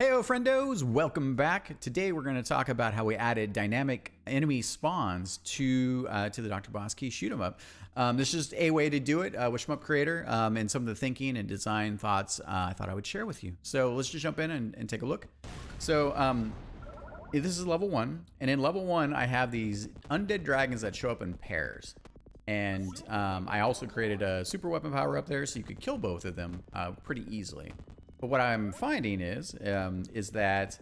Heyo friendos, welcome back. Today we're going to talk about how we added dynamic enemy spawns to the DrBossKey shoot 'em up. This is just a way to do it with SHMUP Creator, and some of the thinking and design thoughts I thought I would share with you. So let's just jump in and take a look. So this is level 1, and in level 1 I have these undead dragons that show up in pairs. And I also created a super weapon power up there so you could kill both of them pretty easily. But what I'm finding is that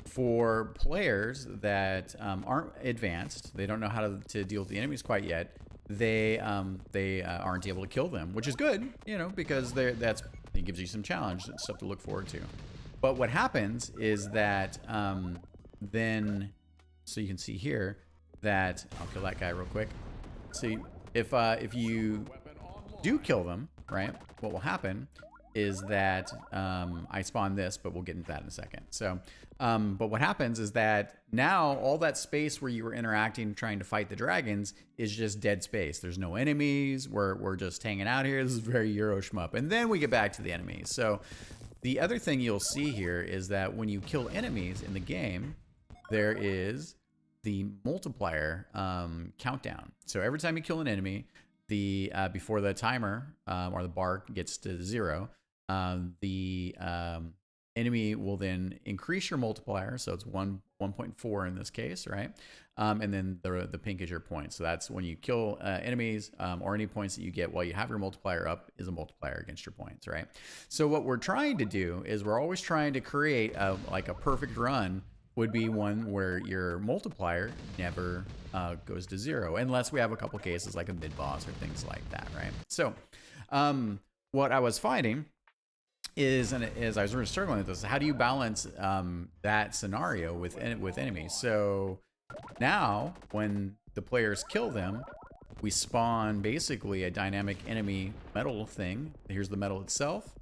for players that aren't advanced, they don't know how to deal with the enemies quite yet. They aren't able to kill them, which is good, you know, because it gives you some challenge, stuff to look forward to. But what happens is that then, so you can see here that I'll kill that guy real quick. See, if you do kill them, right? What will happen is that I spawn this, but we'll get into that in a second. So, but what happens is that now all that space where you were interacting, trying to fight the dragons is just dead space. There's no enemies. We're just hanging out here. This is very Euro shmup. And then we get back to the enemies. So the other thing you'll see here is that when you kill enemies in the game, there is the multiplier countdown. So every time you kill an enemy, before the timer or the bar gets to 0, the enemy will then increase your multiplier, so it's 1.4 in this case, right? And then the pink is your point. So that's when you kill enemies, or any points that you get while you have your multiplier up is a multiplier against your points, right? So what we're trying to do is we're always trying to create like a perfect run would be one where your multiplier never goes to 0, unless we have a couple cases like a mid boss or things like that, right? So what I was finding is, and as I was really struggling with this, how do you balance that scenario with enemies? So now when the players kill them, we spawn basically a dynamic enemy medal thing. Here's the medal itself.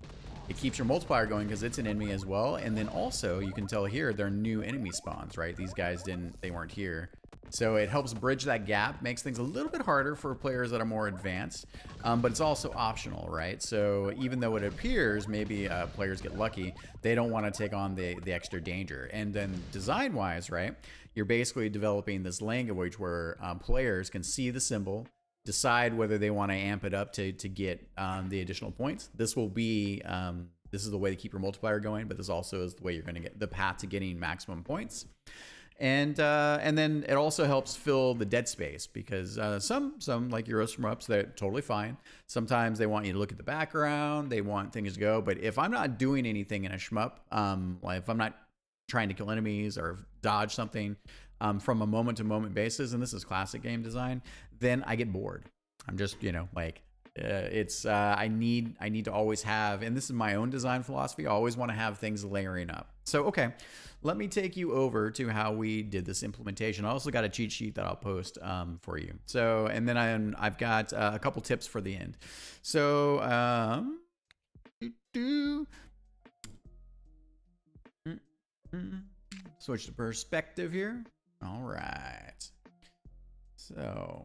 It keeps your multiplier going because it's an enemy as well. And then also you can tell here they're new enemy spawns, right? These guys they weren't here. So it helps bridge that gap, makes things a little bit harder for players that are more advanced, but it's also optional, right? So even though it appears maybe players get lucky, they don't want to take on the extra danger. And then design-wise, right, you're basically developing this language where players can see the symbol, decide whether they want to amp it up to get the additional points. This will be this is the way to keep your multiplier going, but this also is the way you're going to get the path to getting maximum points. And then it also helps fill the dead space, because some like Euro shmups, they're totally fine. Sometimes they want you to look at the background, they want things to go. But if I'm not doing anything in a shmup, like if I'm not trying to kill enemies or dodge something from a moment-to-moment basis, and this is classic game design, then I get bored. I'm just, you know, like I need to always have, and this is my own design philosophy, I always want to have things layering up. So okay, let me take you over to how we did this implementation. I also got a cheat sheet that I'll post for you. So, and then I've got a couple tips for the end. So switch to perspective here. All right. So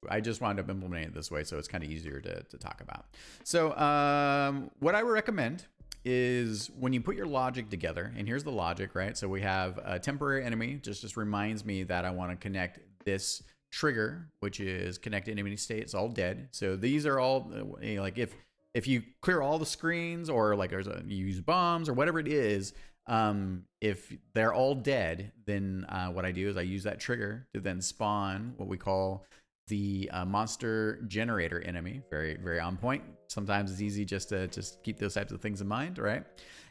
I just wound up implementing it this way, so it's kind of easier to talk about. So what I would recommend is when you put your logic together, and here's the logic, right? So we have a temporary enemy, just reminds me that I want to connect this trigger, which is connect enemy state. It's all dead. So these are all, you know, like if you clear all the screens, or like you use bombs or whatever it is, if they're all dead, then what I do is I use that trigger to then spawn what we call the monster generator enemy. Very, very on point. Sometimes it's easy just to keep those types of things in mind, right?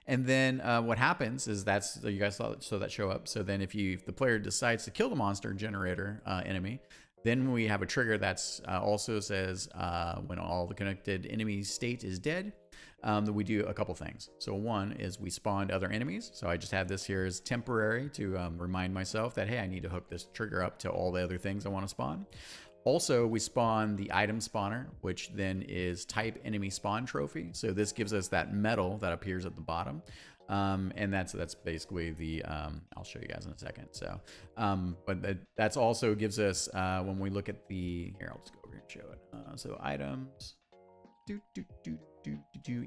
And then what happens is so you guys saw that show up. So then if the player decides to kill the monster generator enemy, then we have a trigger that's also says when all the connected enemy state is dead, that we do a couple things. So one is we spawned other enemies. So I just have this here as temporary to remind myself that, hey, I need to hook this trigger up to all the other things I want to spawn. Also, we spawn the item spawner, which then is type enemy spawn trophy. So this gives us that medal that appears at the bottom. And that's basically the, I'll show you guys in a second. So, but that's also gives us, when we look at here, I'll just go over here and show it. So items,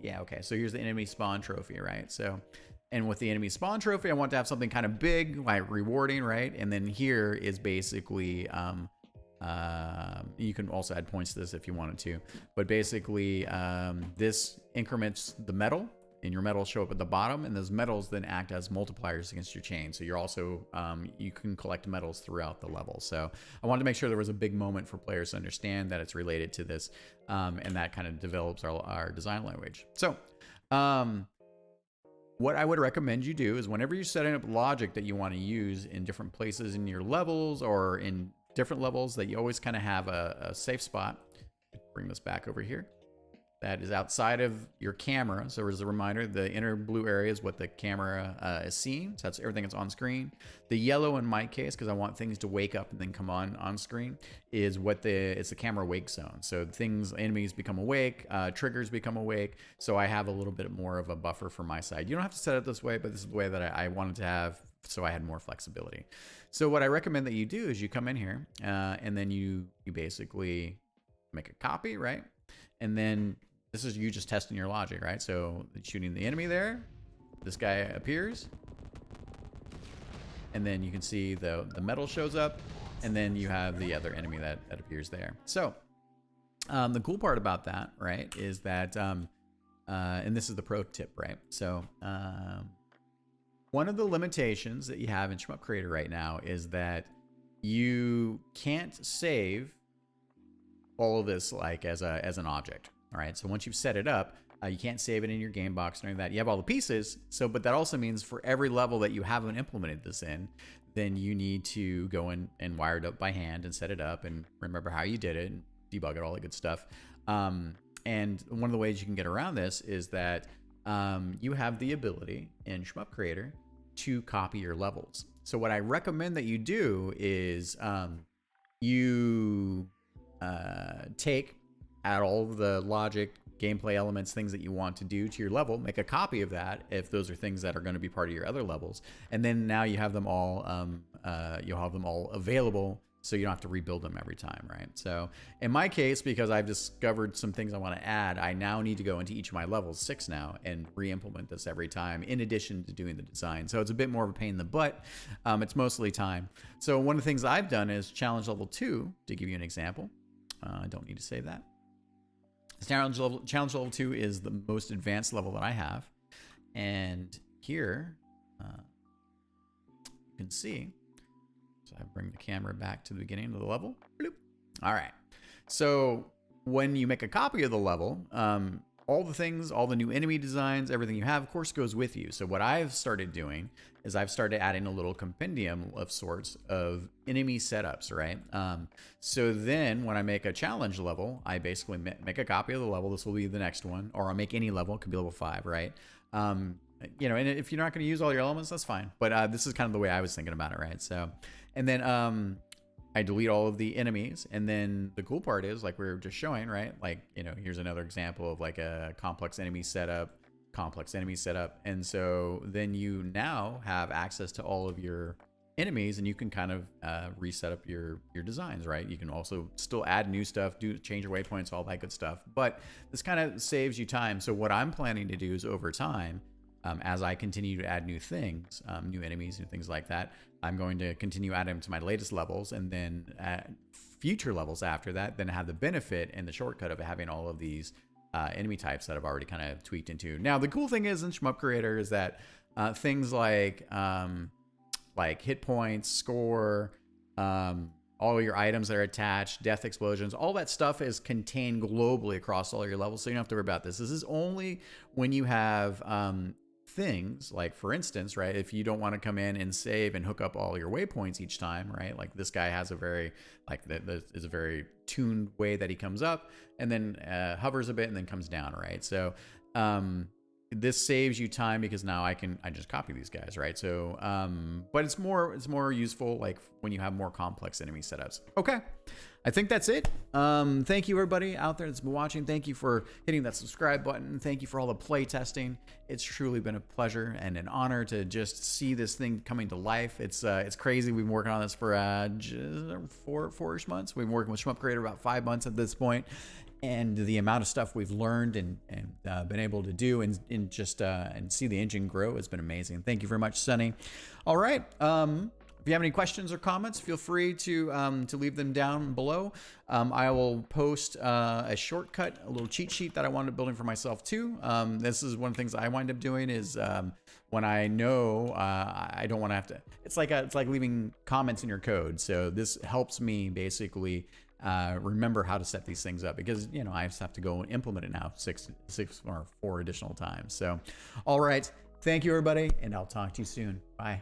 yeah, okay. So here's the enemy spawn trophy, right? So, And with the enemy spawn trophy, I want to have something kind of big, like rewarding, right? And then here is basically, you can also add points to this if you wanted to, but basically this increments the metal, and your metals show up at the bottom, and those metals then act as multipliers against your chain. So you're also, you can collect metals throughout the level. So I wanted to make sure there was a big moment for players to understand that it's related to this, and that kind of develops our design language. So what I would recommend you do is whenever you're setting up logic that you want to use in different places in your levels or in different levels, that you always kind of have a safe spot. Bring this back over here. That is outside of your camera. So as a reminder, the inner blue area is what the camera is seeing. So that's everything that's on screen. The yellow in my case, because I want things to wake up and then come on screen, is what it's the camera wake zone. So enemies become awake, triggers become awake. So I have a little bit more of a buffer for my side. You don't have to set it this way, but this is the way that I wanted to have, so I had more flexibility. So what I recommend that you do is you come in here and then you basically make a copy, right? And then this is you just testing your logic, right? So shooting the enemy there, this guy appears, and then you can see the metal shows up, and then you have the other enemy that appears there. So the cool part about that, right, is that, and this is the pro tip, right? So one of the limitations that you have in SHMUP Creator right now is that you can't save all of this like as an object. All right, so once you've set it up, you can't save it in your game box or anything like that. You have all the pieces, but that also means for every level that you haven't implemented this in, then you need to go in and wire it up by hand and set it up and remember how you did it and debug it, all that good stuff. And one of the ways you can get around this is that you have the ability in SHMUP Creator to copy your levels. So what I recommend that you do is you add all of the logic, gameplay elements, things that you want to do to your level, make a copy of that if those are things that are going to be part of your other levels, and then now you have them all you'll have them all available, so you don't have to rebuild them every time, right? So in my case, because I've discovered some things I want to add, I now need to go into each of my levels 6 now and re-implement this every time in addition to doing the design. So it's a bit more of a pain in the butt. It's mostly time. So one of the things I've done is challenge level 2, to give you an example. I don't need to save that. Challenge level 2 is the most advanced level that I have, and here you can see. So I bring the camera back to the beginning of the level. Bloop. All right. So when you make a copy of the level, all the things, all the new enemy designs, everything you have, of course, goes with you. So what I've started doing is I've started adding a little compendium of sorts of enemy setups, right? So then when I make a challenge level, I basically make a copy of the level. This will be the next one, or I'll make any level. It could be level 5, right? You know, and if you're not going to use all your elements, that's fine. But this is kind of the way I was thinking about it, right? So, and then I delete all of the enemies, and then the cool part is, like we were just showing, right? Like, you know, here's another example of like a complex enemy setup, and so then you now have access to all of your enemies, and you can kind of reset up your designs, right? You can also still add new stuff, change your waypoints, all that good stuff, but this kind of saves you time. So what I'm planning to do is over time, as I continue to add new things, new enemies and things like that, I'm going to continue adding them to my latest levels, and then at future levels after that, then have the benefit and the shortcut of having all of these enemy types that I've already kind of tweaked into. Now, the cool thing is in SHMUP Creator is that things like hit points, score, all your items that are attached, death explosions, all that stuff is contained globally across all your levels, so you don't have to worry about this. This is only when you have things like, for instance, right, if you don't want to come in and save and hook up all your waypoints each time, right? Like this guy has a very, like that is a very tuned way that he comes up and then hovers a bit and then comes down, right? So this saves you time because now I just copy these guys, right? So but it's more useful like when you have more complex enemy setups. Okay, I think that's it. Thank you everybody out there that's been watching. Thank you for hitting that subscribe button. Thank you for all the play testing. It's truly been a pleasure and an honor to just see this thing coming to life. It's crazy. We've been working on this for four-ish months. We've been working with SHMUP Creator about 5 months at this point. and the amount of stuff we've learned and been able to do and just and see the engine grow has been amazing. Thank you very much, Sunny. All right. If you have any questions or comments, feel free to leave them down below. I will post a shortcut, a little cheat sheet that I wound up building for myself too. This is one of the things I wind up doing is when I know I don't want to have to. It's like leaving comments in your code. So this helps me basically remember how to set these things up, because you know I just have to go and implement it now six or 4 additional times. So, all right, thank you everybody, and I'll talk to you soon. Bye.